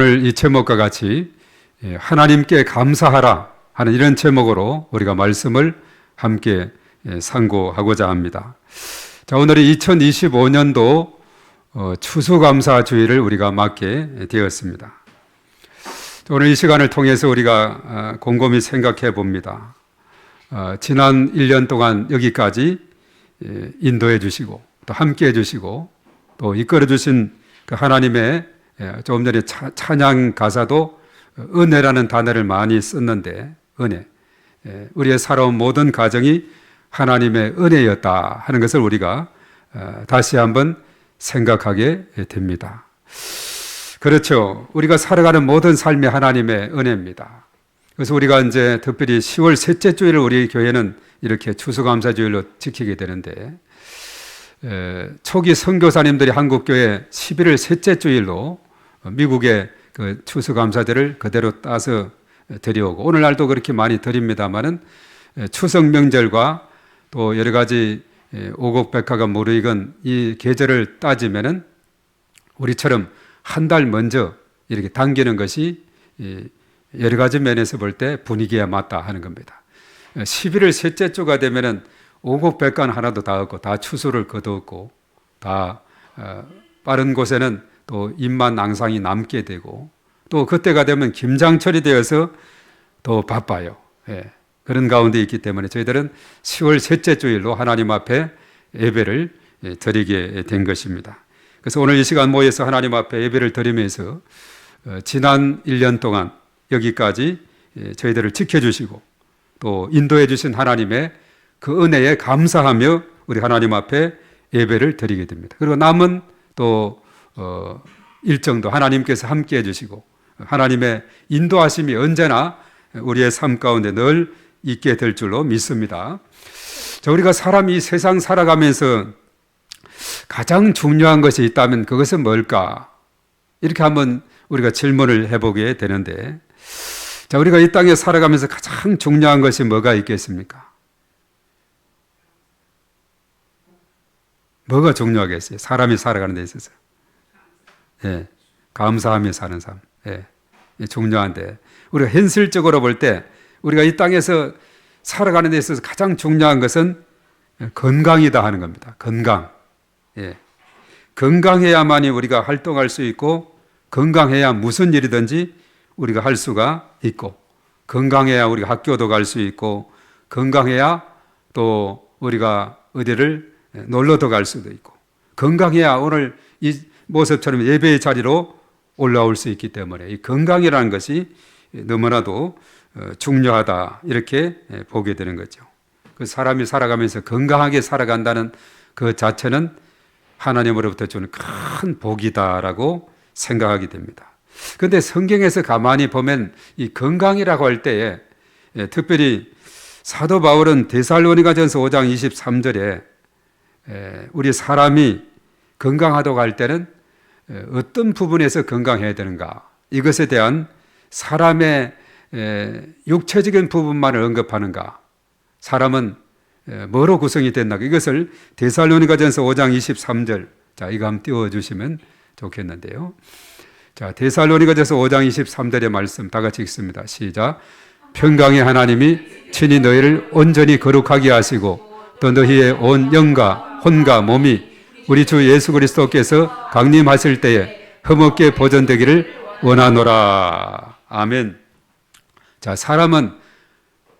오늘 이 제목과 같이 하나님께 감사하라 하는 이런 제목으로 우리가 말씀을 함께 상고하고자 합니다. 자, 오늘이 2025년도 추수감사주의를 우리가 맞게 되었습니다. 오늘 이 시간을 통해서 우리가 곰곰이 생각해 봅니다. 지난 1년 동안 여기까지 인도해 주시고 또 함께 해 주시고 또 이끌어 주신 그 하나님의 조금 전에 찬양 가사도 은혜라는 단어를 많이 썼는데 은혜, 우리의 살아온 모든 가정이 하나님의 은혜였다 하는 것을 우리가 다시 한번 생각하게 됩니다. 그렇죠. 우리가 살아가는 모든 삶이 하나님의 은혜입니다. 그래서 우리가 이제 특별히 10월 셋째 주일을 우리 교회는 이렇게 추수감사주일로 지키게 되는데 초기 선교사님들이 한국교회 11월 셋째 주일로 미국의 그 추수감사절을 그대로 따서 드려오고 오늘날도 그렇게 많이 드립니다만은 추석 명절과 또 여러 가지 오곡백화가 무르익은 이 계절을 따지면은 우리처럼 한 달 먼저 이렇게 당기는 것이 여러 가지 면에서 볼 때 분위기에 맞다 하는 겁니다. 11월 셋째 주가 되면은 오곡백과는 하나도 다 없고 다 추수를 거두었고 다 빠른 곳에는 또 잎만 낭상이 남게 되고 또 그때가 되면 김장철이 되어서 더 바빠요. 그런 가운데 있기 때문에 저희들은 10월 셋째 주일로 하나님 앞에 예배를 드리게 된 것입니다. 그래서 오늘 이 시간 모여서 하나님 앞에 예배를 드리면서 지난 1년 동안 여기까지 저희들을 지켜주시고 또 인도해 주신 하나님의 그 은혜에 감사하며 우리 하나님 앞에 예배를 드리게 됩니다. 그리고 남은 또 일정도 하나님께서 함께 해주시고 하나님의 인도하심이 언제나 우리의 삶 가운데 늘 있게 될 줄로 믿습니다. 자, 우리가 사람이 이 세상 살아가면서 가장 중요한 것이 있다면 그것은 뭘까? 이렇게 한번 우리가 질문을 해보게 되는데 자, 우리가 이 땅에 살아가면서 가장 중요한 것이 뭐가 있겠습니까? 뭐가 중요하겠어요? 사람이 살아가는 데 있어서. 감사하며 사는 삶. 중요한데 우리가 현실적으로 볼 때 우리가 이 땅에서 살아가는 데 있어서 가장 중요한 것은 건강이다 하는 겁니다. 건강. 건강해야만이 우리가 활동할 수 있고 건강해야 무슨 일이든지 우리가 할 수가 있고 건강해야 우리가 학교도 갈 수 있고 건강해야 또 우리가 어디를 놀러도 갈 수도 있고 건강해야 오늘 이 모습처럼 예배의 자리로 올라올 수 있기 때문에 이 건강이라는 것이 너무나도 중요하다 이렇게 보게 되는 거죠. 그 사람이 살아가면서 건강하게 살아간다는 그 자체는 하나님으로부터 주는 큰 복이다라고 생각하게 됩니다. 그런데 성경에서 가만히 보면 이 건강이라고 할 때에 특별히 사도 바울은 데살로니가전서 5장 23절에 우리 사람이 건강하다고 할 때는 어떤 부분에서 건강해야 되는가 이것에 대한 사람의 육체적인 부분만을 언급하는가 사람은 뭐로 구성이 됐나 이것을 데살로니가전서 5장 23절 자 이거 한번 띄워주시면 좋겠는데요. 자 데살로니가전서 5장 23절의 말씀 다 같이 읽습니다. 시작. 평강의 하나님이 친히 너희를 온전히 거룩하게 하시고 또 너희의 온 영과 혼과 몸이 우리 주 예수 그리스도께서 강림하실 때에 흠없게 보존되기를 원하노라. 아멘. 자, 사람은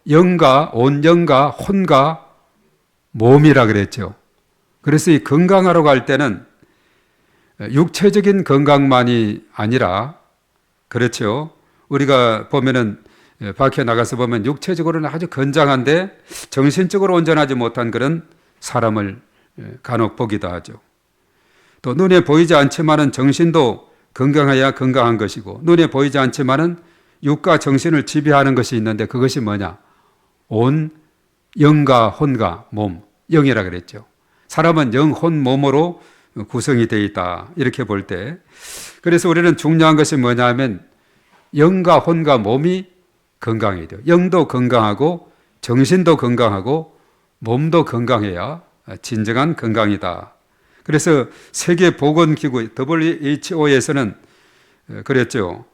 영과 온 영과 혼과 몸이라 그랬죠. 그래서 이 건강하러 갈 때는 육체적인 건강만이 아니라 그렇죠. 우리가 보면은 밖에 나가서 보면 육체적으로는 아주 건장한데 정신적으로 온전하지 못한 그런 사람을 간혹 보기도 하죠. 또 눈에 보이지 않지만은 정신도 건강해야 건강한 것이고 눈에 보이지 않지만은 육과 정신을 지배하는 것이 있는데 그것이 뭐냐? 온 영과 혼과 몸, 영이라 그랬죠. 사람은 영, 혼, 몸으로 구성이 되어 있다. 이렇게 볼 때 그래서 우리는 중요한 것이 뭐냐면 영과 혼과 몸이 건강해야 돼요. 영도 건강하고 정신도 건강하고 몸도 건강해야 진정한 건강이다. 그래서 세계보건기구 WHO에서는 그랬죠.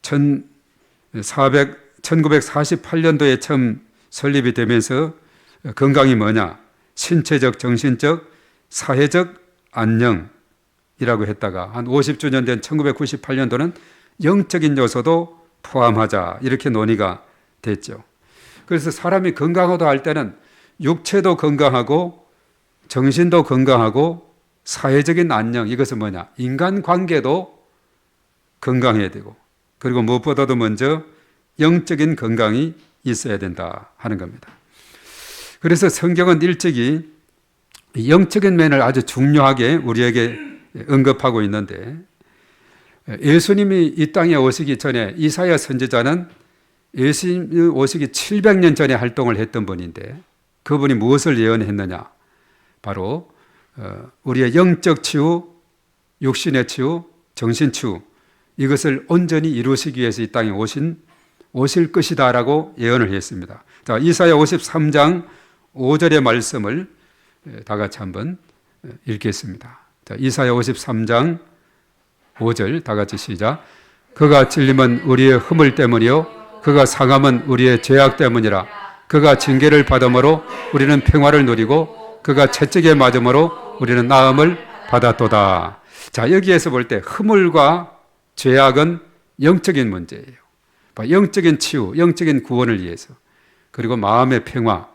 1948년도에 처음 설립이 되면서 건강이 뭐냐? 신체적, 정신적, 사회적 안녕이라고 했다가 한 50주년 된 1998년도는 영적인 요소도 포함하자 이렇게 논의가 됐죠. 그래서 사람이 건강하다 할 때는 육체도 건강하고 정신도 건강하고 사회적인 안녕, 이것은 뭐냐? 인간관계도 건강해야 되고 그리고 무엇보다도 먼저 영적인 건강이 있어야 된다 하는 겁니다. 그래서 성경은 일찍이 영적인 면을 아주 중요하게 우리에게 언급하고 있는데 예수님이 이 땅에 오시기 전에 이사야 선지자는 예수님이 오시기 700년 전에 활동을 했던 분인데 그분이 무엇을 예언했느냐? 바로 우리의 영적 치유, 육신의 치유, 정신 치유 이것을 온전히 이루시기 위해서 이 땅에 오실 것이다라고 예언을 했습니다. 자, 이사야 53장 5절의 말씀을 다 같이 한번 읽겠습니다. 자, 이사야 53장 5절 다 같이 시작. 그가 찔림은 우리의 허물 때문이요 그가 상함은 우리의 죄악 때문이라. 그가 징계를 받음으로 우리는 평화를 누리고 그가 채찍에 맞음으로 우리는 나음을 받았도다. 자, 여기에서 볼 때 허물과 죄악은 영적인 문제예요. 영적인 치유, 영적인 구원을 위해서. 그리고 마음의 평화,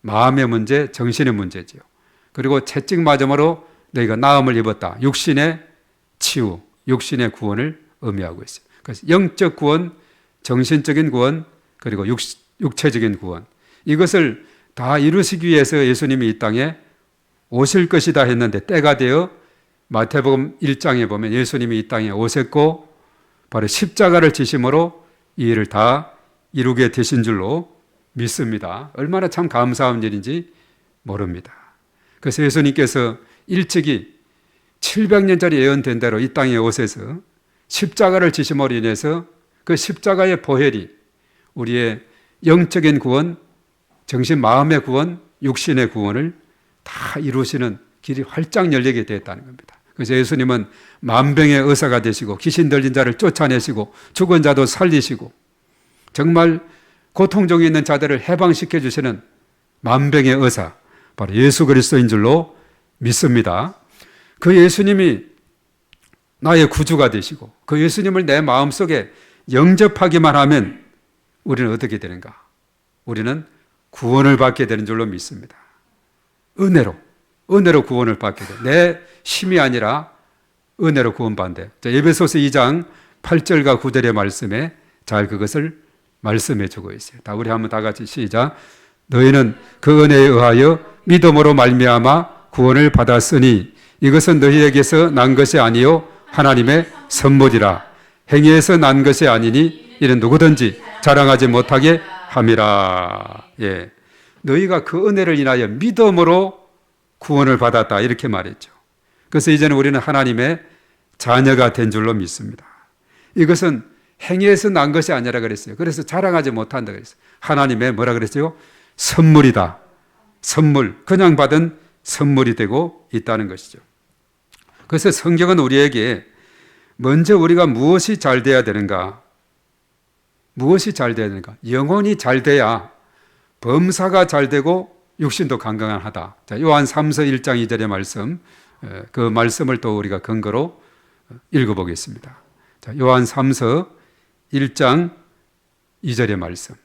마음의 문제, 정신의 문제죠. 그리고 채찍 맞음으로 너희가 나음을 입었다. 육신의 치유, 육신의 구원을 의미하고 있어요. 그래서 영적 구원, 정신적인 구원, 그리고 육체적인 구원. 이것을 다 이루시기 위해서 예수님이 이 땅에 오실 것이다 했는데 때가 되어 마태복음 1장에 보면 예수님이 이 땅에 오셨고 바로 십자가를 지심으로 이 일을 다 이루게 되신 줄로 믿습니다. 얼마나 참 감사한 일인지 모릅니다. 그래서 예수님께서 일찍이 700년 전에 예언된 대로 이 땅에 오셔서 십자가를 지심으로 인해서 그 십자가의 보혈이 우리의 영적인 구원, 정신 마음의 구원, 육신의 구원을 다 이루시는 길이 활짝 열리게 되었다는 겁니다. 그래서 예수님은 만병의 의사가 되시고 귀신 들린 자를 쫓아내시고 죽은 자도 살리시고 정말 고통 중에 있는 자들을 해방시켜 주시는 만병의 의사 바로 예수 그리스도인 줄로 믿습니다. 그 예수님이 나의 구주가 되시고 그 예수님을 내 마음속에 영접하기만 하면 우리는 어떻게 되는가? 우리는 구원을 받게 되는 줄로 믿습니다. 은혜로 구원을 받게 돼. 내 힘이 아니라 은혜로 구원받는데. 에베소서 2장 8절과 9절의 말씀에 잘 그것을 말씀해 주고 있어요. 우리 한번 다 같이 시작. 너희는 그 은혜에 의하여 믿음으로 말미암아 구원을 받았으니 이것은 너희에게서 난 것이 아니요 하나님의 선물이라. 행위에서 난 것이 아니니 이는 누구든지 자랑하지 못하게 함이라. 예. 너희가 그 은혜를 인하여 믿음으로 구원을 받았다 이렇게 말했죠. 그래서 이제는 우리는 하나님의 자녀가 된 줄로 믿습니다. 이것은 행위에서 난 것이 아니라 그랬어요. 그래서 자랑하지 못한다 그랬어요. 하나님의 뭐라 그랬어요? 선물이다. 선물, 그냥 받은 선물이 되고 있다는 것이죠. 그래서 성경은 우리에게 먼저 우리가 무엇이 잘 돼야 되는가? 무엇이 잘 돼야 되는가? 영혼이 잘 돼야 범사가 잘 되고 육신도 건강하다. 자, 요한 3서 1장 2절의 말씀, 그 말씀을 또 우리가 근거로 읽어보겠습니다. 자, 요한 3서 1장 2절의 말씀.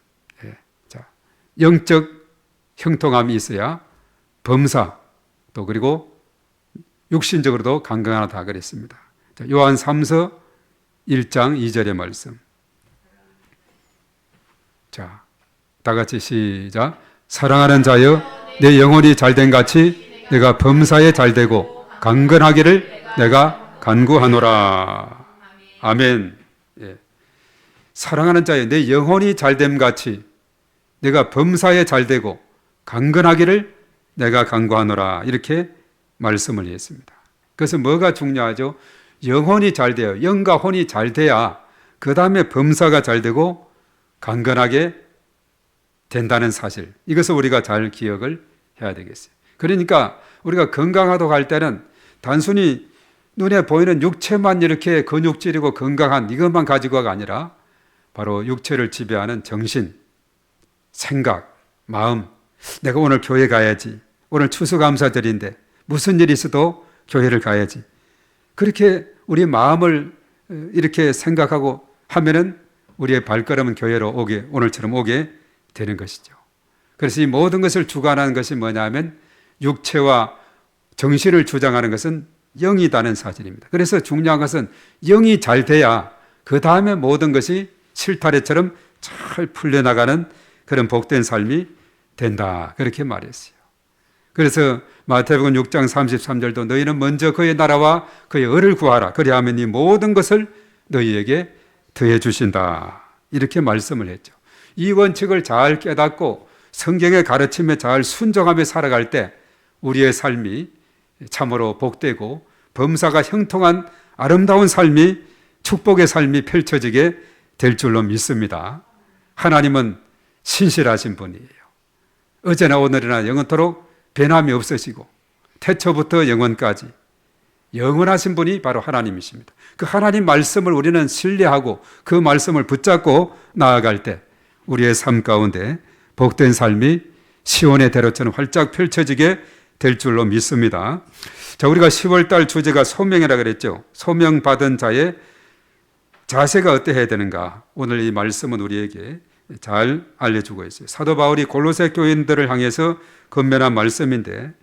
자, 영적 형통함이 있어야 범사 또 그리고 육신적으로도 건강하다 그랬습니다. 자, 요한 3서 1장 2절의 말씀. 자, 다 같이 시작. 사랑하는 자여 내 영혼이 잘된 같이 내가 범사에 잘되고 강건하기를 내가 간구하노라. 아멘. 예. 사랑하는 자여 내 영혼이 잘됨 같이 내가 범사에 잘되고 강건하기를 내가 간구하노라. 이렇게 말씀을 했습니다. 그래서 뭐가 중요하죠? 영혼이 잘 돼요. 영과 혼이 잘 돼야 그 다음에 범사가 잘 되고 강건하게 된다는 사실. 이것을 우리가 잘 기억을 해야 되겠어요. 그러니까 우리가 건강하다고 할 때는 단순히 눈에 보이는 육체만 이렇게 근육질이고 건강한 이것만 가지고가 아니라 바로 육체를 지배하는 정신, 생각, 마음. 내가 오늘 교회 가야지. 오늘 추수감사절인데 무슨 일이 있어도 교회를 가야지. 그렇게 우리 마음을 이렇게 생각하고 하면은 우리의 발걸음은 교회로 오늘처럼 오게 되는 것이죠. 그래서 이 모든 것을 주관하는 것이 뭐냐면 육체와 정신을 주장하는 것은 영이다는 사실입니다. 그래서 중요한 것은 영이 잘 돼야 그 다음에 모든 것이 실타래처럼 잘 풀려나가는 그런 복된 삶이 된다. 그렇게 말했어요. 그래서 마태복음 6장 33절도 너희는 먼저 그의 나라와 그의 의를 구하라. 그리하면 이 모든 것을 너희에게 더해 주신다. 이렇게 말씀을 했죠. 이 원칙을 잘 깨닫고 성경의 가르침에 잘 순종하며 살아갈 때 우리의 삶이 참으로 복되고 범사가 형통한 아름다운 삶이 축복의 삶이 펼쳐지게 될 줄로 믿습니다. 하나님은 신실하신 분이에요. 어제나 오늘이나 영원토록 변함이 없으시고 태초부터 영원까지 영원하신 분이 바로 하나님이십니다. 그 하나님 말씀을 우리는 신뢰하고 그 말씀을 붙잡고 나아갈 때 우리의 삶 가운데 복된 삶이 시온의 대로처럼 활짝 펼쳐지게 될 줄로 믿습니다. 자, 우리가 10월달 주제가 소명이라 그랬죠. 소명받은 자의 자세가 어떠해야 되는가. 오늘 이 말씀은 우리에게 잘 알려주고 있어요. 사도 바울이 골로새 교인들을 향해서 건면한 말씀인데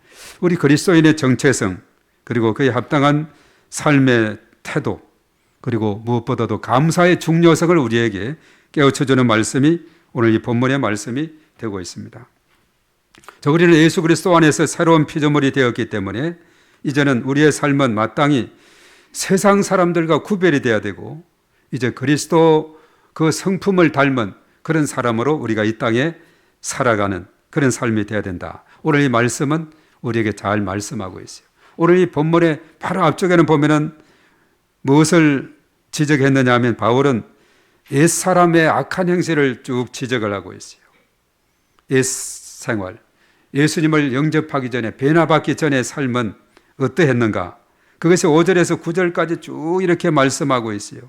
우리 그리스도인의 정체성 그리고 그에 합당한 삶의 태도 그리고 무엇보다도 감사의 중요성을 우리에게 깨우쳐주는 말씀이 오늘 이 본문의 말씀이 되고 있습니다. 자, 우리는 예수 그리스도 안에서 새로운 피조물이 되었기 때문에 이제는 우리의 삶은 마땅히 세상 사람들과 구별이 돼야 되고 이제 그리스도 그 성품을 닮은 그런 사람으로 우리가 이 땅에 살아가는 그런 삶이 돼야 된다. 오늘 이 말씀은 우리에게 잘 말씀하고 있어요. 오늘 이 본문의 바로 앞쪽에는 보면은 무엇을 지적했느냐 하면 바울은 옛사람의 악한 행실을 쭉 지적을 하고 있어요. 옛생활, 예수님을 영접하기 전에 변화받기 전의 삶은 어떠했는가? 그것이 5절에서 9절까지 쭉 이렇게 말씀하고 있어요.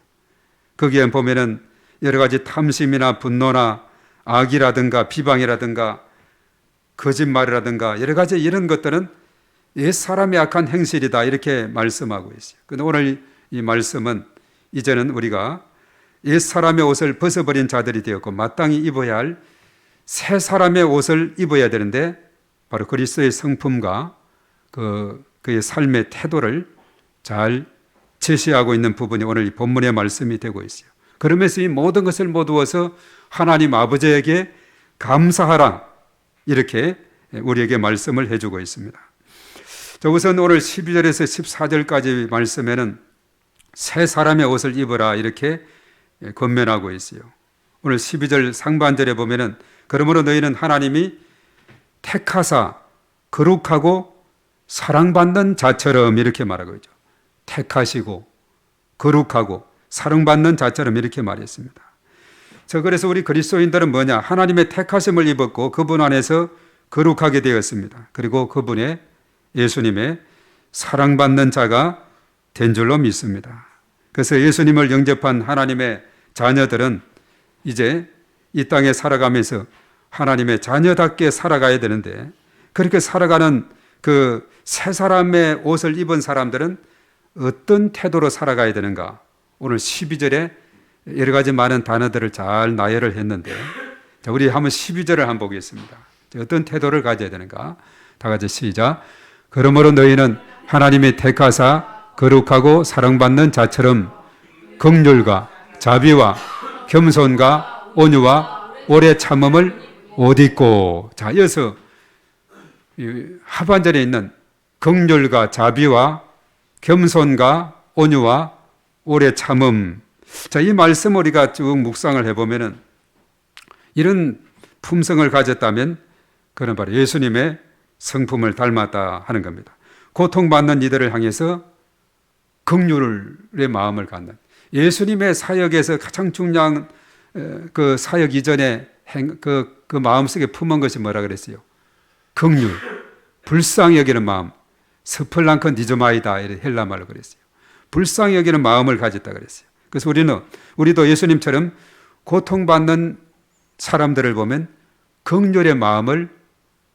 거기에 보면은 여러 가지 탐심이나 분노나 악이라든가 비방이라든가 거짓말이라든가 여러 가지 이런 것들은 옛사람의 악한 행실이다 이렇게 말씀하고 있어요. 그런데 오늘 이 말씀은 이제는 우리가 옛사람의 옷을 벗어버린 자들이 되었고 마땅히 입어야 할 새 사람의 옷을 입어야 되는데 바로 그리스도의 성품과 그의 삶의 태도를 잘 제시하고 있는 부분이 오늘 이 본문의 말씀이 되고 있어요. 그러면서 이 모든 것을 모두어서 하나님 아버지에게 감사하라 이렇게 우리에게 말씀을 해주고 있습니다. 자, 우선 오늘 12절에서 14절까지 말씀에는 새 사람의 옷을 입어라 이렇게 권면하고 있어요. 오늘 12절 상반절에 보면은 그러므로 너희는 하나님이 택하사 거룩하고 사랑받는 자처럼 이렇게 말하고 있죠. 택하시고 거룩하고 사랑받는 자처럼 이렇게 말했습니다. 그래서 우리 그리스도인들은 뭐냐? 하나님의 택하심을 입었고 그분 안에서 거룩하게 되었습니다. 그리고 그분의 예수님의 사랑받는 자가 된 줄로 믿습니다. 그래서 예수님을 영접한 하나님의 자녀들은 이제 이 땅에 살아가면서 하나님의 자녀답게 살아가야 되는데 그렇게 살아가는 그 새 사람의 옷을 입은 사람들은 어떤 태도로 살아가야 되는가? 오늘 12절에 여러 가지 많은 단어들을 잘 나열을 했는데 자, 우리 한번 12절을 한번 보겠습니다. 어떤 태도를 가져야 되는가? 다 같이 시작. 그러므로 너희는 하나님이 택하사 거룩하고 사랑받는 자처럼 긍휼과 자비와 겸손과 온유와 오래 참음을 옷 입고. 자, 이어서 하반절에 있는 긍휼과 자비와 겸손과 온유와 오래 참음. 자, 이 말씀 우리가 쭉 묵상을 해보면은 이런 품성을 가졌다면 그는 바로 예수님의 성품을 닮았다 하는 겁니다. 고통받는 이들을 향해서 긍휼의 마음을 갖는 예수님의 사역에서 가장 중요한 그 사역 이전에 그 마음속에 품은 것이 뭐라 그랬어요? 긍휼, 불쌍히 여기는 마음, 스플랑큰 디조마이다 이런 헬라 말로 그랬어요. 불쌍히 여기는 마음을 가졌다 그랬어요. 그래서 우리도 예수님처럼 고통받는 사람들을 보면 긍휼의 마음을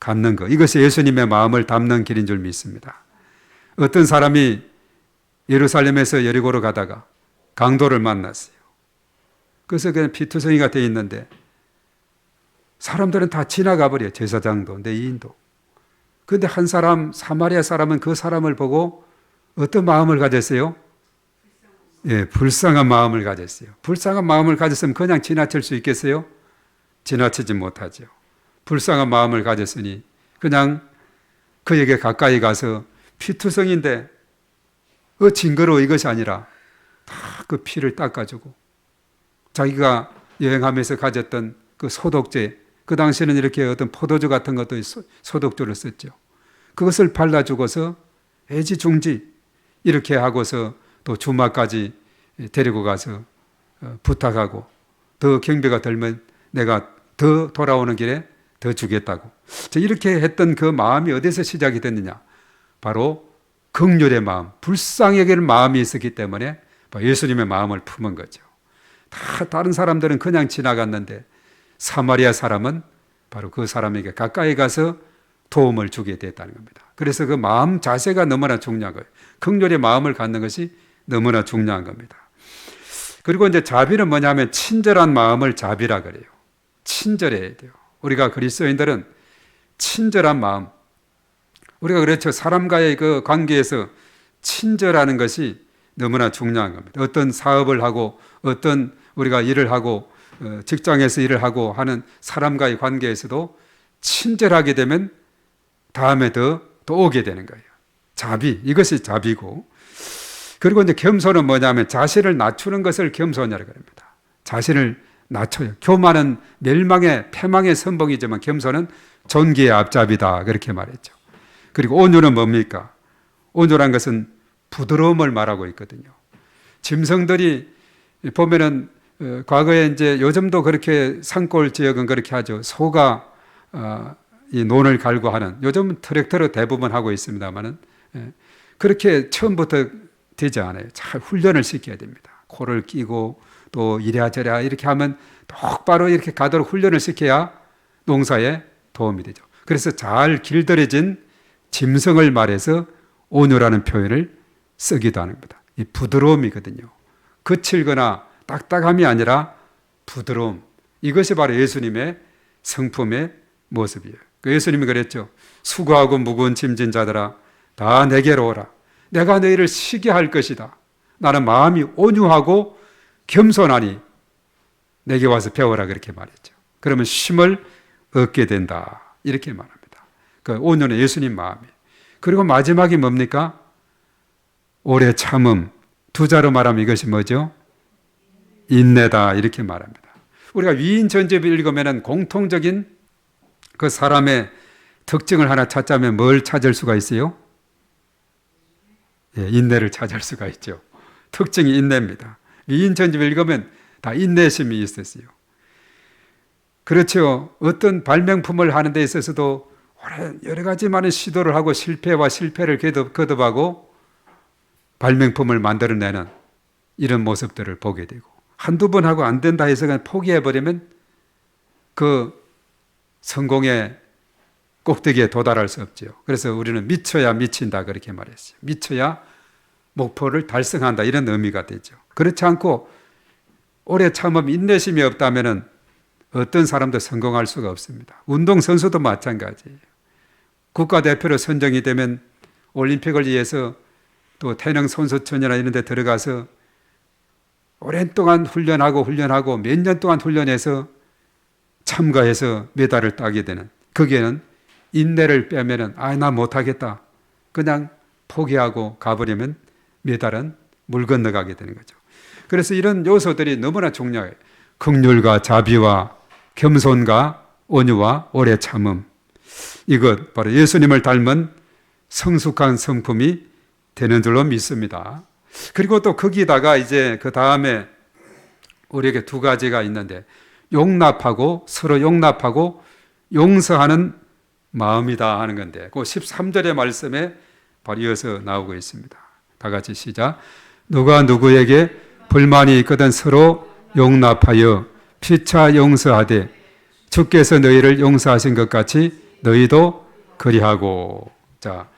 갖는 것, 이것이 예수님의 마음을 담는 길인 줄 믿습니다. 어떤 사람이 예루살렘에서 여리고로 가다가 강도를 만났어요. 그래서 그냥 피투성이가 돼 있는데 사람들은 다 지나가 버려요. 제사장도 레위인도. 그런데 한 사람, 사마리아 사람은 그 사람을 보고 어떤 마음을 가졌어요? 예, 불쌍한 마음을 가졌어요. 불쌍한 마음을 가졌으면 그냥 지나칠 수 있겠어요? 지나치지 못하죠. 불쌍한 마음을 가졌으니 그냥 그에게 가까이 가서 피투성인데 징그러워 이것이 아니라 다 그 피를 닦아주고 자기가 여행하면서 가졌던 그 소독제, 그 당시에는 이렇게 어떤 포도주 같은 것도 소독주를 썼죠. 그것을 발라주고서 애지중지 이렇게 하고서 또 주마까지 데리고 가서 부탁하고 더 경비가 들면 내가 더 돌아오는 길에 더 주겠다고. 이렇게 했던 그 마음이 어디서 시작이 됐느냐? 바로 긍휼의 마음, 불쌍히 여기는 마음이 있었기 때문에 예수님의 마음을 품은 거죠. 다 다른 사람들은 그냥 지나갔는데 사마리아 사람은 바로 그 사람에게 가까이 가서 도움을 주게 됐다는 겁니다. 그래서 그 마음 자세가 너무나 중요한 거예요. 긍휼의 마음을 갖는 것이 너무나 중요한 겁니다. 그리고 이제 자비는 뭐냐면 친절한 마음을 자비라 그래요. 친절해야 돼요. 우리가 그리스도인들은 친절한 마음, 우리가 그렇죠. 사람과의 그 관계에서 친절하는 것이 너무나 중요한 겁니다. 어떤 사업을 하고 어떤 우리가 일을 하고 직장에서 일을 하고 하는 사람과의 관계에서도 친절하게 되면 다음에 또 오게 되는 거예요. 자비, 이것이 자비고. 그리고 이제 겸손은 뭐냐면 자신을 낮추는 것을 겸손이라고 합니다. 자신을 낮춰요. 교만은 멸망의 패망의 선봉이지만 겸손은 존귀의 앞잡이다 그렇게 말했죠. 그리고 온유는 뭡니까? 온유란 것은 부드러움을 말하고 있거든요. 짐승들이 보면은 과거에 이제 요즘도 그렇게 산골 지역은 그렇게 하죠. 소가 이 논을 갈고 하는, 요즘은 트랙터로 대부분 하고 있습니다만은 그렇게 처음부터 되지 않아요. 잘 훈련을 시켜야 됩니다. 코를 끼고 또 이래야 저래야 이렇게 하면 똑바로 이렇게 가도록 훈련을 시켜야 농사에 도움이 되죠. 그래서 잘 길들여진 짐승을 말해서 온유라는 표현을 쓰기도 하는 겁니다. 이 부드러움이거든요. 거칠거나 딱딱함이 아니라 부드러움. 이것이 바로 예수님의 성품의 모습이에요. 예수님이 그랬죠. 수고하고 무거운 짐진 자들아 다 내게로 오라. 내가 너희를 쉬게 할 것이다. 나는 마음이 온유하고 겸손하니 내게 와서 배워라 그렇게 말했죠. 그러면 쉼을 얻게 된다. 이렇게 말합니다. 그 온유는 예수님 마음이에요. 그리고 마지막이 뭡니까? 오래 참음. 두 자로 말하면 이것이 뭐죠? 인내다 이렇게 말합니다. 우리가 위인 전집을 읽으면 공통적인 그 사람의 특징을 하나 찾자면 뭘 찾을 수가 있어요? 예, 인내를 찾을 수가 있죠. 특징이 인내입니다. 위인 전집을 읽으면 다 인내심이 있었어요. 그렇죠. 어떤 발명품을 하는 데 있어서도 여러 가지 많은 시도를 하고 실패와 실패를 거듭하고 발명품을 만들어내는 이런 모습들을 보게 되고 한두 번 하고 안 된다 해서 그냥 포기해버리면 그 성공의 꼭대기에 도달할 수 없죠. 그래서 우리는 미쳐야 미친다 그렇게 말했어요. 미쳐야 목표를 달성한다 이런 의미가 되죠. 그렇지 않고 오래 참음 인내심이 없다면 어떤 사람도 성공할 수가 없습니다. 운동선수도 마찬가지예요. 국가대표로 선정이 되면 올림픽을 위해서 또 태릉 선수촌이나 이런 데 들어가서 오랜 동안 훈련하고 몇 년 동안 훈련해서 참가해서 메달을 따게 되는, 거기에는 인내를 빼면은 나 못하겠다 그냥 포기하고 가버리면 메달은 물 건너가게 되는 거죠. 그래서 이런 요소들이 너무나 중요해요. 긍휼과 자비와 겸손과 온유와 오래 참음, 이것 바로 예수님을 닮은 성숙한 성품이 되는 줄로 믿습니다. 그리고 또 거기다가 이제 그 다음에 우리에게 두 가지가 있는데 용납하고 서로 용납하고 용서하는 마음이다 하는 건데 그 13절의 말씀에 바로 이어서 나오고 있습니다. 다 같이 시작. 누가 누구에게 불만이 있거든 서로 용납하여 피차 용서하되 주께서 너희를 용서하신 것 같이 너희도 그리하고. 자,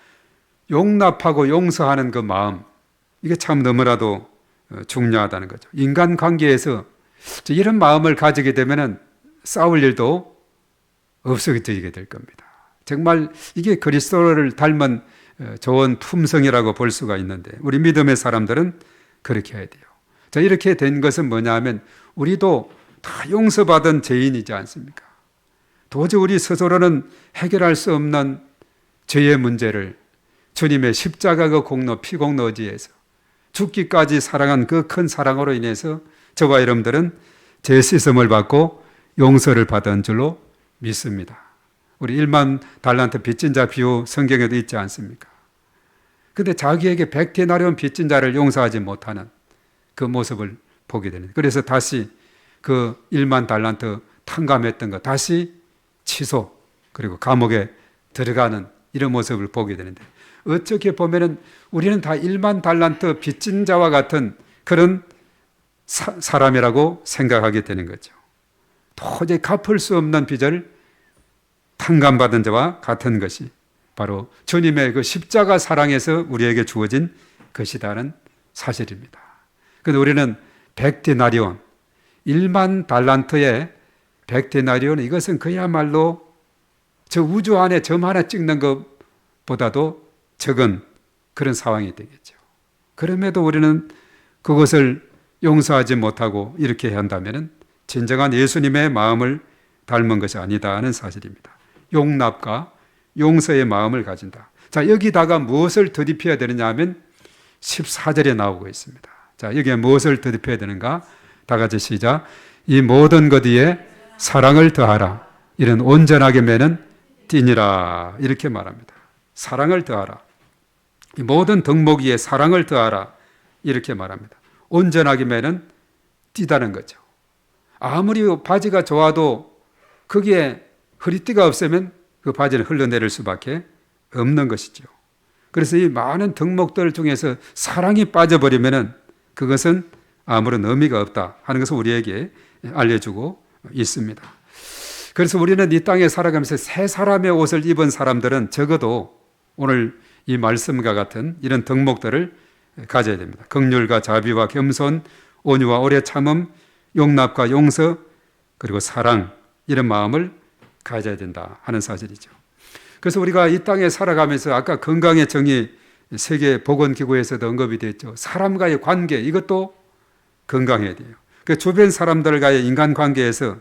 용납하고 용서하는 그 마음, 이게 참 너무나도 중요하다는 거죠. 인간관계에서 이런 마음을 가지게 되면 싸울 일도 없어지게 될 겁니다. 정말 이게 그리스도를 닮은 좋은 품성이라고 볼 수가 있는데 우리 믿음의 사람들은 그렇게 해야 돼요. 자, 이렇게 된 것은 뭐냐 하면 우리도 다 용서받은 죄인이지 않습니까? 도저히 우리 스스로는 해결할 수 없는 죄의 문제를 주님의 십자가 그 공로, 피공로지에서 죽기까지 사랑한 그 큰 사랑으로 인해서 저와 여러분들은 죄 씻음을 받고 용서를 받은 줄로 믿습니다. 우리 1만 달란트 빚진 자 비유 성경에도 있지 않습니까? 그런데 자기에게 100데나리온 빚진 자를 용서하지 못하는 그 모습을 보게 되는, 그래서 다시 그 1만 달란트 탕감했던 거 다시 취소, 그리고 감옥에 들어가는 이런 모습을 보게 되는데, 어떻게 보면은 우리는 다 1만 달란트 빚진 자와 같은 그런 사람이라고 생각하게 되는 거죠. 도저히 갚을 수 없는 빚을 탕감받은 자와 같은 것이 바로 주님의 그 십자가 사랑에서 우리에게 주어진 것이라는 사실입니다. 그런데 우리는 100데나리온, 1만 달란트의 100데나리온, 이것은 그야말로 저 우주 안에 점 하나 찍는 것보다도 적은 그런 상황이 되겠죠. 그럼에도 우리는 그것을 용서하지 못하고 이렇게 한다면 진정한 예수님의 마음을 닮은 것이 아니다 하는 사실입니다. 용납과 용서의 마음을 가진다. 자, 여기다가 무엇을 더입혀야 되느냐 하면 14절에 나오고 있습니다. 자, 여기에 무엇을 더입혀야 되는가? 다 같이 시작. 이 모든 것 위에 사랑을 더하라. 이런 온전하게 매는 띠니라. 이렇게 말합니다. 사랑을 더하라. 이 모든 덕목 위에 사랑을 더하라. 이렇게 말합니다. 온전하게 매는 띠다는 거죠. 아무리 바지가 좋아도 거기에 허리띠가 없으면 그 바지는 흘러내릴 수밖에 없는 것이죠. 그래서 이 많은 덕목들 중에서 사랑이 빠져버리면 그것은 아무런 의미가 없다 하는 것을 우리에게 알려주고 있습니다. 그래서 우리는 이 땅에 살아가면서 새 사람의 옷을 입은 사람들은 적어도 오늘 이 말씀과 같은 이런 덕목들을 가져야 됩니다. 긍휼과 자비와 겸손, 온유와 오래 참음, 용납과 용서, 그리고 사랑, 이런 마음을 가져야 된다 하는 사실이죠. 그래서 우리가 이 땅에 살아가면서 아까 건강의 정의 세계보건기구에서도 언급이 됐죠. 사람과의 관계, 이것도 건강해야 돼요. 그 주변 사람들과의 인간관계에서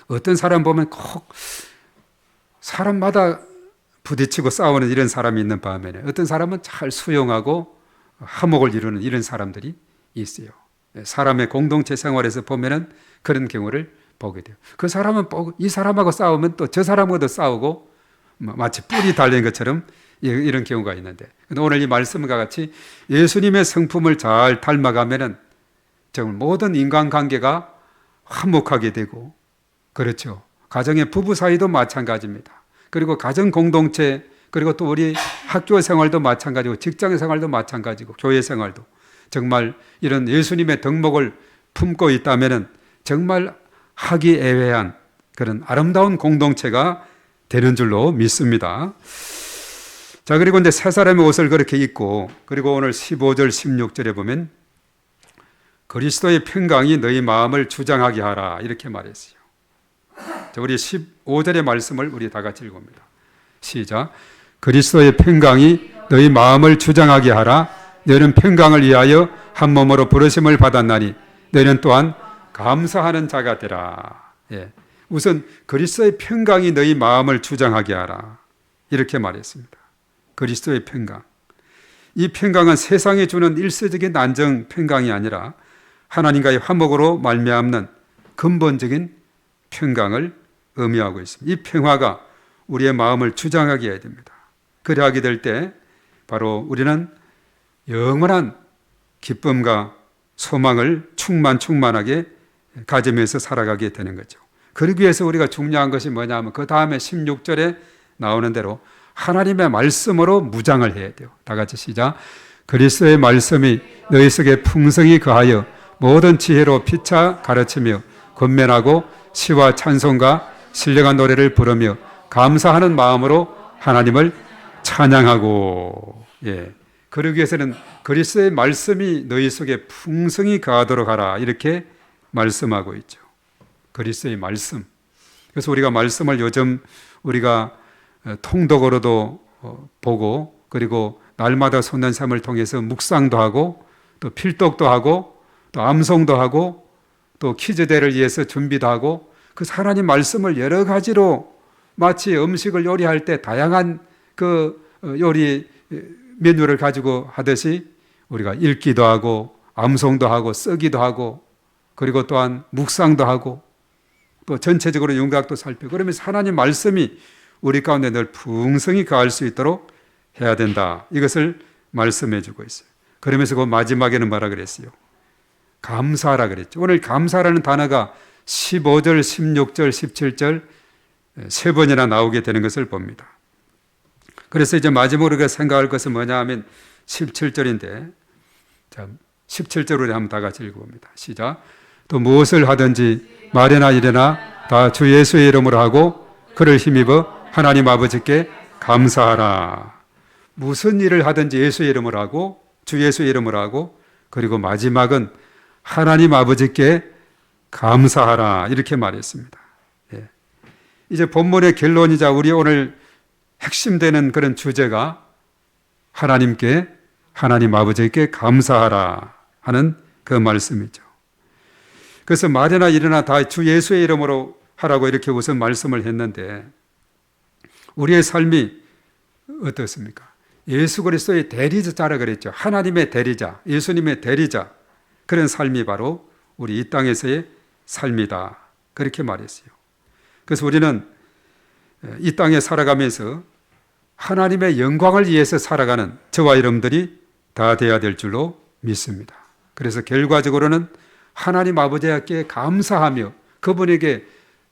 어떤 사람 보면 꼭 사람마다 부딪히고 싸우는 이런 사람이 있는 반면에 어떤 사람은 잘 수용하고 화목을 이루는 이런 사람들이 있어요. 사람의 공동체 생활에서 보면은 그런 경우를 보게 돼요. 그 사람은 이 사람하고 싸우면 또 저 사람하고도 싸우고 마치 뿔이 달린 것처럼 이런 경우가 있는데, 오늘 이 말씀과 같이 예수님의 성품을 잘 닮아가면은 정말 모든 인간관계가 화목하게 되고, 그렇죠. 가정의 부부 사이도 마찬가지입니다. 그리고 가정 공동체, 그리고 또 우리 학교 생활도 마찬가지고, 직장 생활도 마찬가지고, 교회 생활도 정말 이런 예수님의 덕목을 품고 있다면은 정말 화기애애한 그런 아름다운 공동체가 되는 줄로 믿습니다. 자, 그리고 이제 새 사람의 옷을 그렇게 입고, 그리고 오늘 15절, 16절에 보면 그리스도의 평강이 너희 마음을 주장하게 하라. 이렇게 말했어요. 자, 우리 15절의 말씀을 우리 다 같이 읽어봅니다. 시작. 그리스도의 평강이 너희 마음을 주장하게 하라. 너희는 평강을 위하여 한 몸으로 부르심을 받았나니 너희는 또한 감사하는 자가 되라. 예. 우선 그리스도의 평강이 너희 마음을 주장하게 하라. 이렇게 말했습니다. 그리스도의 평강. 이 평강은 세상에 주는 일시적인 안정 평강이 아니라 하나님과의 화목으로 말미암는 근본적인 평강을 의미하고 있습니다. 이 평화가 우리의 마음을 주장하게 해야 됩니다. 그리하게 될 때 바로 우리는 영원한 기쁨과 소망을 충만하게 가지면서 살아가게 되는 거죠. 그러기 위해서 우리가 중요한 것이 뭐냐면 그 다음에 16절에 나오는 대로 하나님의 말씀으로 무장을 해야 돼요. 다 같이 시작. 그리스도의 말씀이 너희 속에 풍성히 거하여 모든 지혜로 피차 가르치며 권면하고 시와 찬송과 신령한 노래를 부르며 감사하는 마음으로 하나님을 찬양하고. 예. 그러기 위해서는 그리스도의 말씀이 너희 속에 풍성히 거하도록 하라, 이렇게 말씀하고 있죠. 그리스도의 말씀. 그래서 우리가 말씀을 요즘 우리가 통독으로도 보고, 그리고 날마다 손난 삶을 통해서 묵상도 하고 또 필독도 하고 또 암송도 하고 또 퀴즈대를 위해서 준비도 하고, 그 하나님 말씀을 여러 가지로 마치 음식을 요리할 때 다양한 그 요리 메뉴를 가지고 하듯이 우리가 읽기도 하고 암송도 하고 쓰기도 하고, 그리고 또한 묵상도 하고 또 전체적으로 윤곽도 살피고, 그러면서 하나님 말씀이 우리 가운데 늘 풍성히 거할 수 있도록 해야 된다, 이것을 말씀해 주고 있어요. 그러면서 그 마지막에는 뭐라 그랬어요? 감사하라 그랬죠. 오늘 감사라는 단어가 15절, 16절, 17절 세 번이나 나오게 되는 것을 봅니다. 그래서 이제 마지막으로 우리가 생각할 것은 뭐냐 하면 17절인데, 자, 17절 우리 한번 다 같이 읽어봅니다. 시작. 또 무엇을 하든지 말이나 일이나 다 주 예수의 이름으로 하고 그를 힘입어 하나님 아버지께 감사하라. 무슨 일을 하든지 예수의 이름으로 하고 주 예수의 이름으로 하고, 그리고 마지막은 하나님 아버지께 감사하라, 이렇게 말했습니다. 예. 이제 본문의 결론이자 우리 오늘 핵심되는 그런 주제가 하나님께, 하나님 아버지께 감사하라 하는 그 말씀이죠. 그래서 말이나 일이나 다 주 예수의 이름으로 하라고 이렇게 우선 말씀을 했는데, 우리의 삶이 어떻습니까? 예수 그리스도의 대리자라 그랬죠. 하나님의 대리자, 예수님의 대리자, 그런 삶이 바로 우리 이 땅에서의 삶이다, 그렇게 말했어요. 그래서 우리는 이 땅에 살아가면서 하나님의 영광을 위해서 살아가는 저와 여러분들이 다 되어야 될 줄로 믿습니다. 그래서 결과적으로는 하나님 아버지께 감사하며 그분에게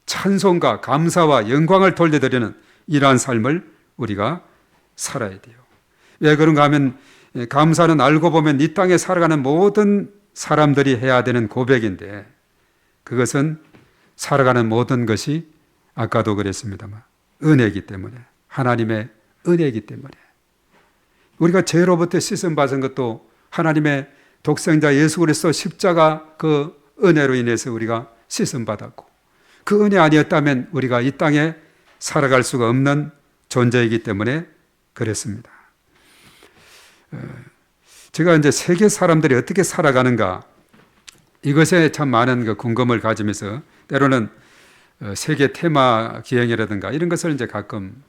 찬송과 감사와 영광을 돌려드리는 이러한 삶을 우리가 살아야 돼요. 왜 그런가 하면, 감사는 알고 보면 이 땅에 살아가는 모든 사람들이 해야 되는 고백인데, 그것은 살아가는 모든 것이 아까도 그랬습니다만 은혜이기 때문에, 하나님의 은혜이기 때문에, 우리가 죄로부터 씻음 받은 것도 하나님의 독생자 예수 그리스도 십자가 그 은혜로 인해서 우리가 씻음 받았고, 그 은혜 아니었다면 우리가 이 땅에 살아갈 수가 없는 존재이기 때문에 그랬습니다. 제가 이제 세계 사람들이 어떻게 살아가는가, 이것에 참 많은 그 궁금을 가지면서 때로는 세계 테마 기행이라든가 이런 것을 이제 가끔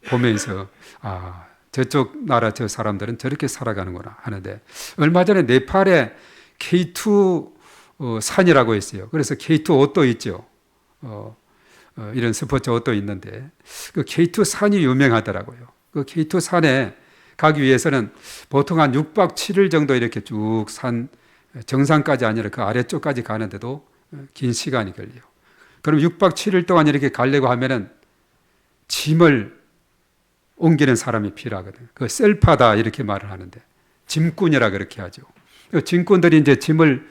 보면서, 아, 저쪽 나라 저 사람들은 저렇게 살아가는구나 하는데, 얼마 전에 네팔에 K2 산이라고 있어요. 그래서 K2 옷도 있죠. 이런 스포츠 옷도 있는데, 그 K2 산이 유명하더라고요. 그 K2 산에 가기 위해서는 보통 한 6박 7일 정도 이렇게 쭉 산 정상까지 아니라 그 아래쪽까지 가는데도 긴 시간이 걸려요. 그럼 6박 7일 동안 이렇게 가려고 하면은 짐을 옮기는 사람이 필요하거든요. 그 셀파다 이렇게 말을 하는데, 짐꾼이라 그렇게 하죠. 짐꾼들이 이제 짐을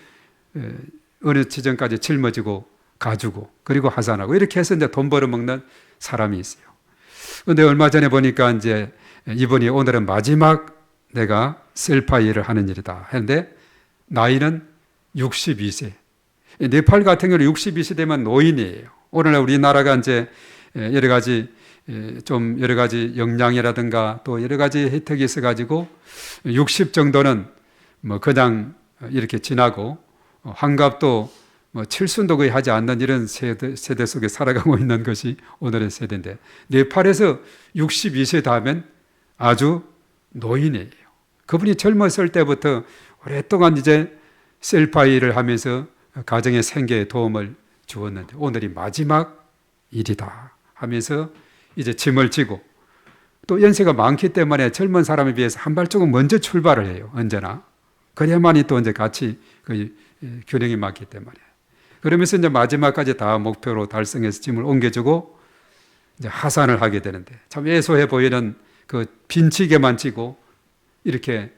어느 지점까지 짊어지고 가지고 그리고 하산하고 이렇게 해서 이제 돈 벌어먹는 사람이 있어요. 그런데 얼마 전에 보니까 이제 이분이 오늘은 마지막 내가 셀파 일을 하는 일이다 했는데, 나이는 62세. 네팔 같은 경우는 62세 되면 노인이에요. 오늘날 우리나라가 이제 여러 가지 역량이라든가 또 여러 가지 혜택이 있어가지고 60 정도는 뭐 그냥 이렇게 지나고, 환갑도 뭐 칠순도 거의 하지 않는 이런 세대 속에 살아가고 있는 것이 오늘의 세대인데, 네팔에서 62세 다음엔 아주 노인이에요. 그분이 젊었을 때부터 오랫동안 이제 셀파 일을 하면서 가정의 생계에 도움을 주었는데, 오늘이 마지막 일이다 하면서 이제 짐을 지고, 또 연세가 많기 때문에 젊은 사람에 비해서 한 발조금 먼저 출발을 해요. 언제나. 그래야만이 또 이제 같이 그 균형이 맞기 때문에. 그러면서 이제 마지막까지 다 목표로 달성해서 짐을 옮겨주고 이제 하산을 하게 되는데, 참 애소해 보이는 그 빈치게만 지고 이렇게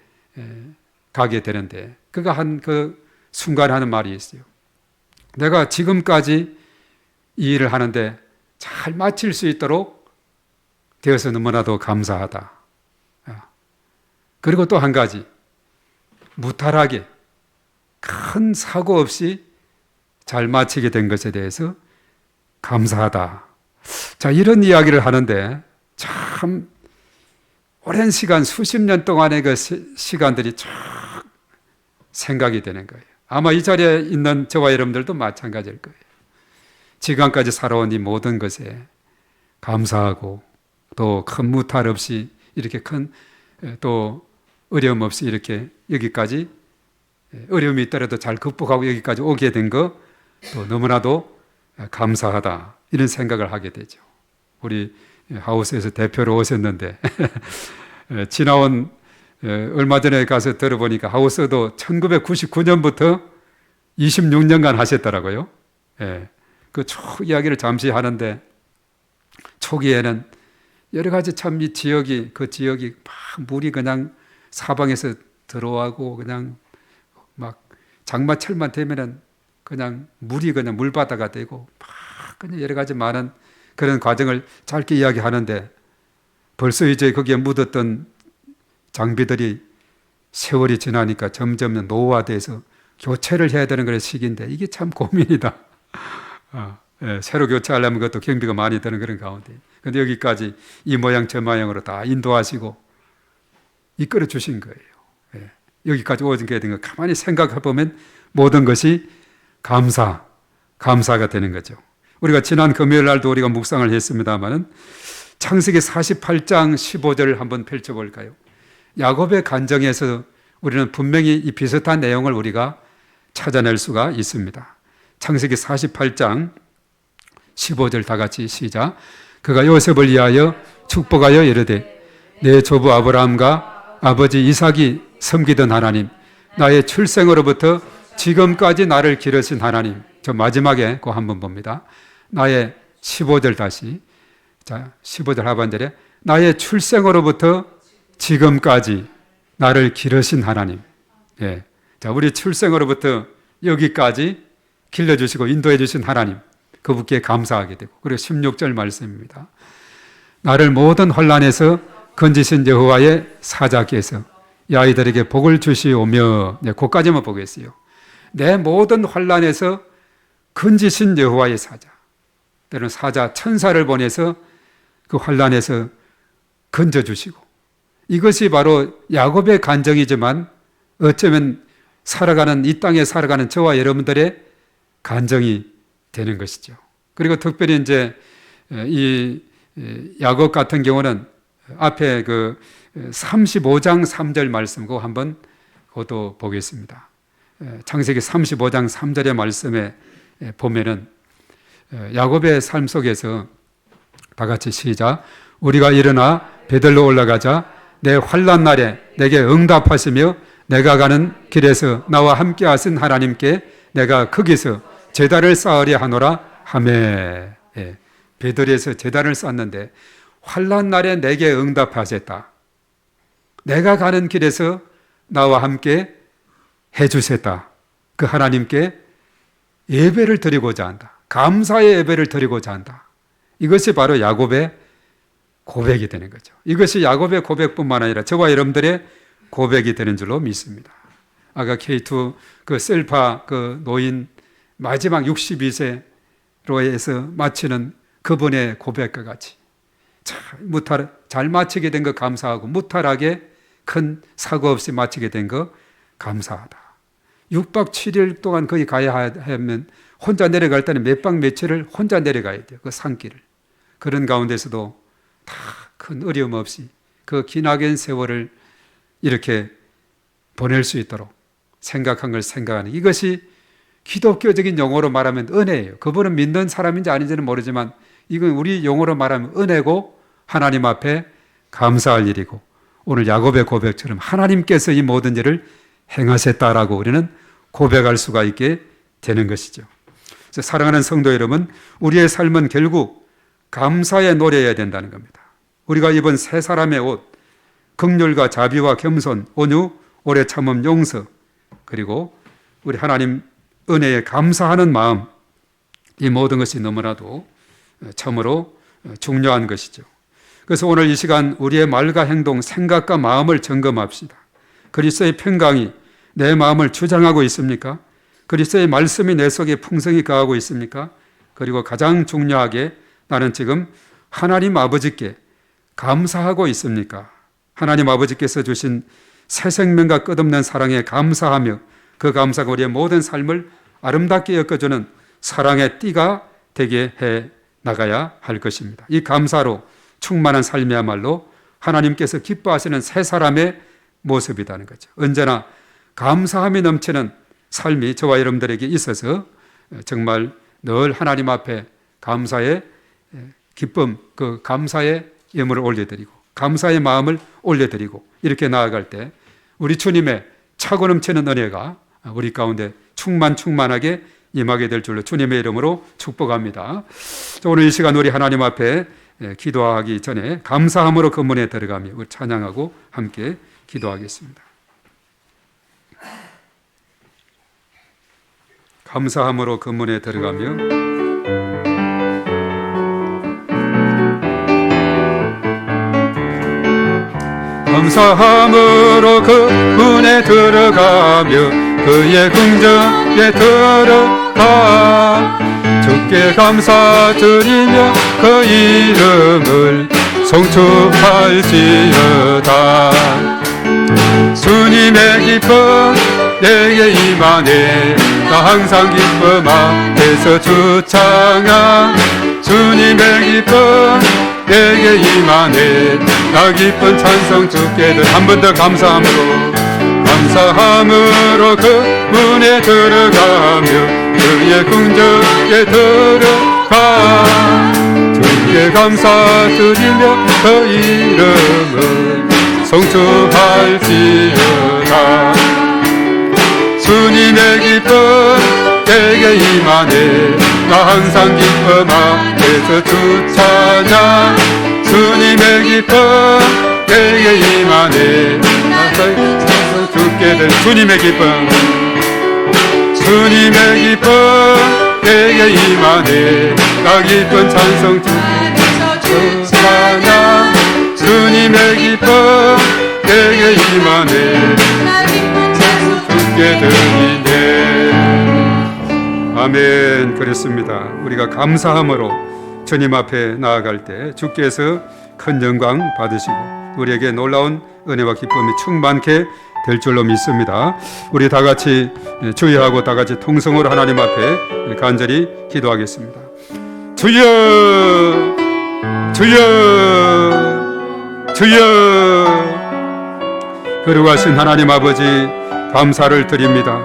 가게 되는데 그가 한 그 순간 하는 말이 있어요. 내가 지금까지 이 일을 하는데 잘 마칠 수 있도록 되어서 너무나도 감사하다. 그리고 또 한 가지, 무탈하게 큰 사고 없이 잘 마치게 된 것에 대해서 감사하다. 자, 이런 이야기를 하는데 참 오랜 시간, 수십 년 동안의 그 시간들이 쫙 생각이 되는 거예요. 아마 이 자리에 있는 저와 여러분들도 마찬가지일 거예요. 지금까지 살아온 이 모든 것에 감사하고 또 큰 무탈 없이 이렇게 큰 또 어려움 없이 이렇게 여기까지 어려움이 있더라도 잘 극복하고 여기까지 오게 된 거 또 너무나도 감사하다 이런 생각을 하게 되죠. 우리 하우스에서 대표로 오셨는데 지나온 얼마 전에 가서 들어보니까 하우스도 1999년부터 26년간 하셨더라고요. 그 초 이야기를 잠시 하는데 초기에는 여러 가지 참 이 지역이 그 지역이 막 물이 그냥 사방에서 들어와고 그냥 막 장마철만 되면은 그냥 물이 그냥 물바다가 되고 막 그냥 여러 가지 많은 그런 과정을 짧게 이야기하는데 벌써 이제 거기에 묻었던 장비들이 세월이 지나니까 점점 노후화돼서 교체를 해야 되는 그런 시기인데 이게 참 고민이다. 새로 교체하려면 그것도 경비가 많이 드는 그런 가운데. 근데 여기까지 이 모양 저 모양으로 다 인도하시고 이끌어 주신 거예요. 여기까지 오게 된 거 가만히 생각해 보면 모든 것이 감사가 되는 거죠. 우리가 지난 금요일 날도 우리가 묵상을 했습니다만은 창세기 48장 15절을 한번 펼쳐볼까요? 야곱의 간정에서 우리는 분명히 이 비슷한 내용을 우리가 찾아낼 수가 있습니다. 창세기 48장 15절 다 같이 시작. 그가 요셉을 위하여 축복하여 이르되 내 조부 아브라함과 아버지 이삭이 섬기던 하나님, 나의 출생으로부터 지금까지 나를 기르신 하나님. 저 마지막에 그거 한번 봅니다. 나의 15절 다시. 자, 15절 하반절에 나의 출생으로부터 지금까지 나를 기르신 하나님. 자, 우리 출생으로부터 여기까지 길러주시고 인도해 주신 하나님, 그분께 감사하게 되고, 그리고 16절 말씀입니다. 나를 모든 혼란에서 건지신 여호와의 사자께서 이 아이들에게 복을 주시오며, 그까지만 보겠어요. 내 모든 혼란에서 건지신 여호와의 사자, 때로는 사자 천사를 보내서 그 혼란에서 건져주시고, 이것이 바로 야곱의 간정이지만 어쩌면 살아가는 이 땅에 살아가는 저와 여러분들의 간정이 되는 것이죠. 그리고 특별히 이제 이 야곱 같은 경우는 앞에 그 35장 3절 말씀 그거 한번 그것도 보겠습니다. 창세기 35장 3절의 말씀에 보면은 야곱의 삶 속에서 다 같이 시작. 우리가 일어나 베들로 올라가자 내 환난 날에 내게 응답하시며 내가 가는 길에서 나와 함께 하신 하나님께 내가 거기서 제단을 쌓으려 하노라 하매. 베들에서 제단을 쌓는데 환난 날에 내게 응답하셨다. 내가 가는 길에서 나와 함께 해주셨다. 그 하나님께 예배를 드리고자 한다. 감사의 예배를 드리고자 한다. 이것이 바로 야곱의 고백이 되는 거죠. 이것이 야곱의 고백뿐만 아니라 저와 여러분들의 고백이 되는 줄로 믿습니다. 아까 K2 그 셀파 그 노인 마지막 62세로 해서 마치는 그분의 고백과 같이 잘 마치게 된 거 감사하고 무탈하게 큰 사고 없이 마치게 된 거 감사하다. 6박 7일 동안 거기 가야 하면 혼자 내려갈 때는 몇 박 며칠을 혼자 내려가야 돼요. 그 산길을. 그런 가운데서도 다 큰 어려움 없이 그 기나긴 세월을 이렇게 보낼 수 있도록 생각한 걸 생각하는 이것이 기독교적인 용어로 말하면 은혜예요. 그분은 믿는 사람인지 아닌지는 모르지만 이건 우리 용어로 말하면 은혜고 하나님 앞에 감사할 일이고 오늘 야곱의 고백처럼 하나님께서 이 모든 일을 행하셨다라고 우리는 고백할 수가 있게 되는 것이죠. 그래서 사랑하는 성도 여러분, 우리의 삶은 결국 감사의 노래여야 된다는 겁니다. 우리가 입은 새 사람의 옷, 긍휼과 자비와 겸손, 온유, 오래 참음 용서, 그리고 우리 하나님 은혜에 감사하는 마음, 이 모든 것이 너무나도 참으로 중요한 것이죠. 그래서 오늘 이 시간 우리의 말과 행동, 생각과 마음을 점검합시다. 그리스도의 평강이 내 마음을 주장하고 있습니까? 그리스도의 말씀이 내 속에 풍성히 거하고 있습니까? 그리고 가장 중요하게 나는 지금 하나님 아버지께 감사하고 있습니까? 하나님 아버지께서 주신 새 생명과 끝없는 사랑에 감사하며 그 감사가 우리의 모든 삶을 아름답게 엮어주는 사랑의 띠가 되게 해 나가야 할 것입니다. 이 감사로 충만한 삶이야말로 하나님께서 기뻐하시는 새 사람의 모습이라는 거죠. 언제나 감사함이 넘치는 삶이 저와 여러분들에게 있어서 정말 늘 하나님 앞에 감사의 기쁨, 그 감사의 예물을 올려드리고 감사의 마음을 올려드리고 이렇게 나아갈 때 우리 주님의 차고 넘치는 은혜가 우리 가운데 충만하게 임하게 될 줄로 주님의 이름으로 축복합니다. 오늘 이 시간 우리 하나님 앞에 기도하기 전에 감사함으로 그 문에 들어가며 우리 찬양하고 함께 기도하겠습니다. 감사함으로 그 문에 들어가며 감사함으로 그 문에 들어가며 그의 궁정에 들어가 주께 감사드리며 그 이름을 송축할지어다. 주님의 기쁨 내게 임하네 나 항상 기쁨 앞에서 주 찬양. 주님의 기쁨 내게 임하네 나 기쁜 찬송 주께 한 번 더 감사함으로 그 문에 들어가며 그의 궁정에 들어가 주께 감사드리며 그 이름을 송축할지어다. 주님의 기쁨 내게 임하네 나 항상 기쁨 앞에서 주 찬양. 주님의 기쁨 내게 임하네 나 찬송 주께 될 주님의 기쁨. 주님의 기쁨 내게 임하네 나 기쁜 찬송 주께 찬양. 주님의 기쁨 내게 임하네 나 기쁜 찬송 주께 드리네. 아멘. 그렇습니다. 우리가 감사함으로 주님 앞에 나아갈 때 주께서 큰 영광 받으시고 우리에게 놀라운 은혜와 기쁨이 충만케 될 줄로 믿습니다. 우리 다 같이 주의하고 다 같이 통성으로 하나님 앞에 간절히 기도하겠습니다. 주여 주여 주여. 거룩하신 하나님 아버지 감사를 드립니다.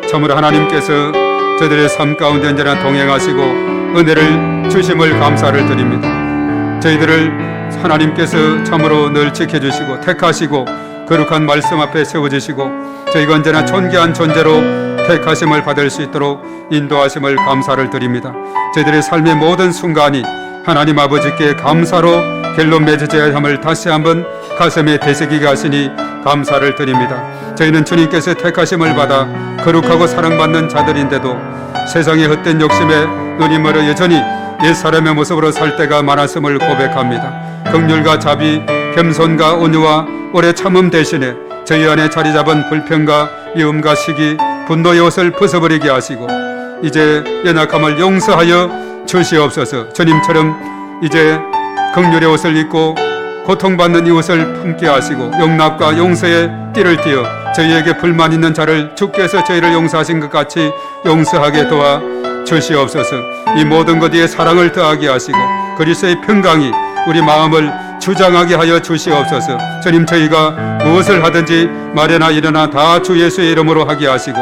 참으로 하나님께서 저들의 삶 가운데 언제나 동행하시고 은혜를 주심을 감사를 드립니다. 저희들을 하나님께서 참으로 늘 지켜주시고 택하시고 거룩한 말씀 앞에 세워주시고 저희가 언제나 존귀한 존재로 택하심을 받을 수 있도록 인도하심을 감사를 드립니다. 저희들의 삶의 모든 순간이 하나님 아버지께 감사로 결론 맺어져야 함을 다시 한번 가슴에 되새기게 하시니 감사를 드립니다. 저희는 주님께서 택하심을 받아 거룩하고 사랑받는 자들인데도 세상의 헛된 욕심에 눈이 멀어 여전히 옛사람의 모습으로 살 때가 많았음을 고백합니다. 긍휼과 자비, 겸손과 온유와 오래 참음 대신에 저희 안에 자리 잡은 불평과 미움과 시기, 분노의 옷을 벗어버리게 하시고 이제 연약함을 용서하여 주시옵소서. 주님처럼 이제 긍휼의 옷을 입고 고통받는 이 옷을 품게 하시고 용납과 용서의 띠를 띠어 저희에게 불만 있는 자를 주께서 저희를 용서하신 것 같이 용서하게 도와 주시옵소서. 이 모든 것 위에 사랑을 더하게 하시고 그리스도의 평강이 우리 마음을 주장하게 하여 주시옵소서. 주님, 저희가 무엇을 하든지 말이나 일어나 다 주 예수의 이름으로 하게 하시고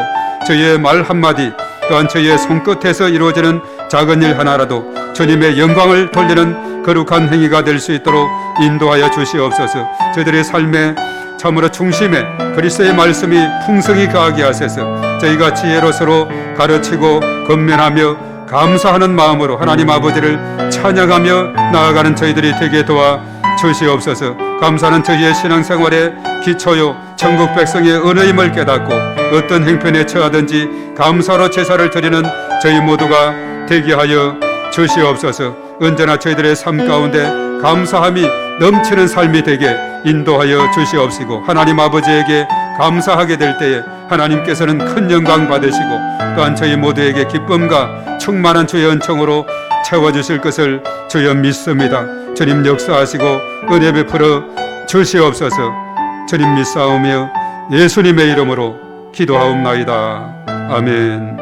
저희의 말 한마디 또한 저희의 손끝에서 이루어지는 작은 일 하나라도 주님의 영광을 돌리는 거룩한 행위가 될 수 있도록 인도하여 주시옵소서. 저희들의 삶의 참으로 중심에 그리스도의 말씀이 풍성히 거하게 하셔서 저희가 지혜로 서로 가르치고 권면하며 감사하는 마음으로 하나님 아버지를 찬양하며 나아가는 저희들이 되게 도와 주시옵소서. 감사는 저희의 신앙생활의 기초요 천국 백성의 은혜임을 깨닫고 어떤 행편에 처하든지 감사로 제사를 드리는 저희 모두가 되게 하여 주시옵소서. 언제나 저희들의 삶 가운데 감사함이 넘치는 삶이 되게 인도하여 주시옵시고, 하나님 아버지에게 감사하게 될 때에 하나님께서는 큰 영광 받으시고 또한 저희 모두에게 기쁨과 충만한 주의 은총으로 채워주실 것을 주여 믿습니다. 주님 역사하시고 은혜 베풀어 주시옵소서. 주님 믿사오며 예수님의 이름으로 기도하옵나이다. 아멘.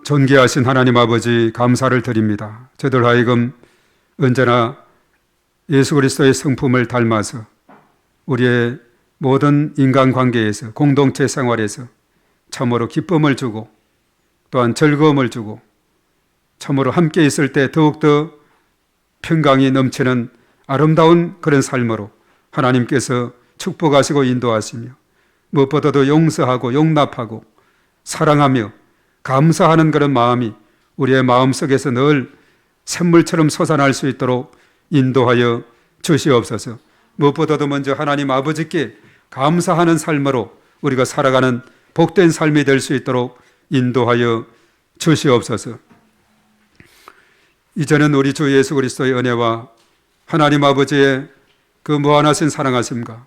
존귀하신 하나님 아버지, 감사를 드립니다. 저들 하여금 언제나 예수 그리스도의 성품을 닮아서 우리의 모든 인간관계에서, 공동체 생활에서 참으로 기쁨을 주고 또한 즐거움을 주고 참으로 함께 있을 때 더욱더 평강이 넘치는 아름다운 그런 삶으로 하나님께서 축복하시고 인도하시며 무엇보다도 용서하고 용납하고 사랑하며 감사하는 그런 마음이 우리의 마음속에서 늘 샘물처럼 솟아날 수 있도록 인도하여 주시옵소서. 무엇보다도 먼저 하나님 아버지께 감사하는 삶으로 우리가 살아가는 복된 삶이 될 수 있도록 인도하여 주시옵소서. 이제는 우리 주 예수 그리스도의 은혜와 하나님 아버지의 그 무한하신 사랑하심과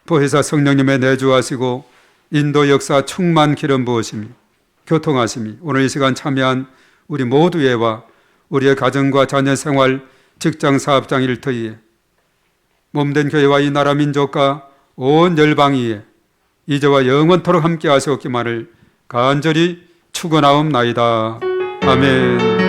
보혜사 성령님의 내주하시고 인도 역사 충만 기름 부으심이 교통하심이 오늘 이 시간 참여한 우리 모두에와 우리의 가정과 자녀 생활, 직장, 사업장 일터에 몸된 교회와 이 나라 민족과 온 열방 위에 이제와 영원토록 함께 하시옵기만을 간절히 축원하옵나이다. 아멘.